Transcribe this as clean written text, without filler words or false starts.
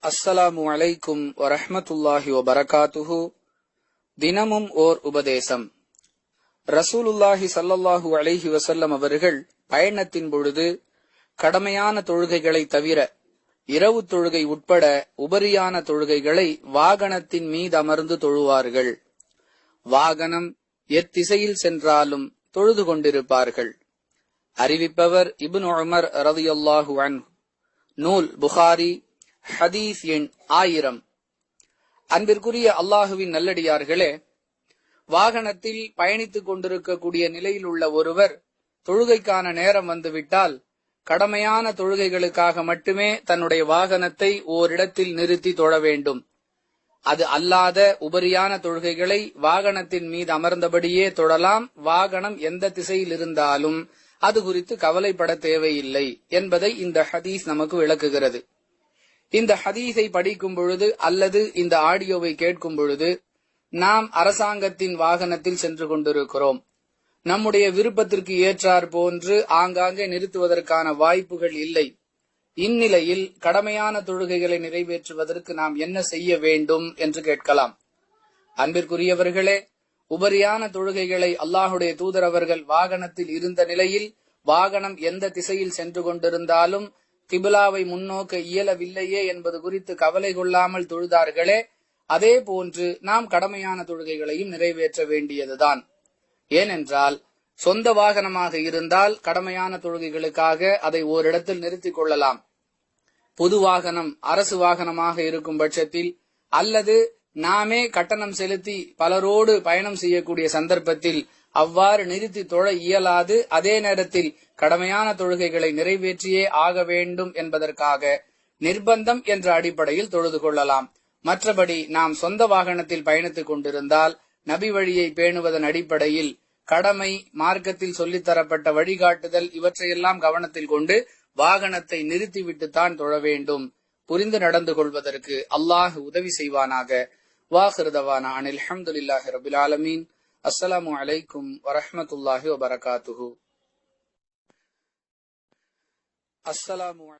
அஸ்ஸலாமு அலைக்கும் வரஹ்மத்துல்லாஹி வபரகாத்துஹு. தினமும் ஓர் உபதேசம். ரசூலுல்லாஹி ஸல்லல்லாஹு அலைஹி வஸல்லம் அவர்கள் பயணத்தின் பொழுது கடமையான தொழுகைகளை தவிர இரவு தொழுகை உட்பட உபரியான தொழுகைகளை வாகனத்தின் மீது அமர்ந்து தொழுவார்கள். வாகனம் எத்திசையில் சென்றாலும் தொழுது கொண்டிருப்பார்கள். அறிவிப்பவர் இப்னு உமர் ரலியல்லாஹு அன்ஹு. நூல் புகாரி, ஹதீஸ் எண் 1000. அன்பிற்குரிய அல்லாஹுவின் நல்லடியார்களே, வாகனத்தில் பயணித்துக் கொண்டிருக்கக்கூடிய நிலையில் உள்ள ஒருவர் தொழுகைக்கான நேரம் வந்துவிட்டால் கடமையான தொழுகைகளுக்காக மட்டுமே தன்னுடைய வாகனத்தை ஓரிடத்தில் நிறுத்தி தொழ வேண்டும். அது அல்லாத உபரியான தொழுகைகளை வாகனத்தின் மீது அமர்ந்தபடியே தொழலாம். வாகனம் எந்த திசையில் இருந்தாலும் அது குறித்து கவலைப்பட தேவையில்லை என்பதை இந்த ஹதீஸ் நமக்கு விளக்குகிறது. இந்த ஹதீஸை படிக்கும் பொழுது அல்லது இந்த ஆடியோவை கேட்கும் பொழுது நாம் அரசாங்கத்தின் வாகனத்தில் சென்று கொண்டிருக்கிறோம். நம்முடைய விருப்பத்திற்கு ஏற்றார் போன்று ஆங்காங்கே நிறுத்துவதற்கான வாய்ப்புகள் இல்லை. இந்நிலையில் கடமையான தொழுகைகளை நிறைவேற்றுவதற்கு நாம் என்ன செய்ய வேண்டும் என்று கேட்கலாம். அன்பிற்குரியவர்களே, உபரியான தொழுகைகளை அல்லாஹுடைய தூதர் அவர்கள் வாகனத்தில் இருந்த நிலையில் வாகனம் எந்த திசையில் சென்று கொண்டிருந்தாலும் கிபிலாவை முன்னோக்க இயலவில்லையே என்பது குறித்து கவலை கொள்ளாமல் தொழுதார்களே, அதே போன்று நாம் கடமையான தொழுகைகளையும் நிறைவேற்ற வேண்டியதுதான். ஏனென்றால் சொந்த வாகனமாக இருந்தால் கடமையான தொழுகைகளுக்காக அதை ஓரிடத்தில் நிறுத்திக் கொள்ளலாம். பொது வாகனம் அரசு வாகனமாக இருக்கும் பட்சத்தில் அல்லது நாமே கட்டணம் செலுத்தி பலரோடு பயணம் செய்யக்கூடிய சந்தர்ப்பத்தில் அவ்வாறு நிறுத்தி தொழ இயலாது. அதே நேரத்தில் கடமையான தொழுகைகளை நிறைவேற்றியே ஆக வேண்டும் என்பதற்காக நிர்பந்தம் என்ற அடிப்படையில் தொழுது கொள்ளலாம். மற்றபடி நாம் சொந்த வாகனத்தில் பயணித்துக் கொண்டிருந்தால் நபி வழியை பேணுவதன் அடிப்படையில் கடமை, மார்க்கத்தில் சொல்லித்தரப்பட்ட வழிகாட்டுதல் இவற்றையெல்லாம் கவனத்தில் கொண்டு வாகனத்தை நிறுத்திவிட்டுத்தான் தொழ வேண்டும். புரிந்து நடந்து கொள்வதற்கு அல்லாஹ் உதவி செய்வானாக. வாஹிர் தவானா அனில் ஹம்துலில்லாஹி ரப்பில் ஆலமீன். அஸ்ஸலாமு அலைக்கும் வரஹ்மத்துல்லாஹி வபரகாத்துஹு.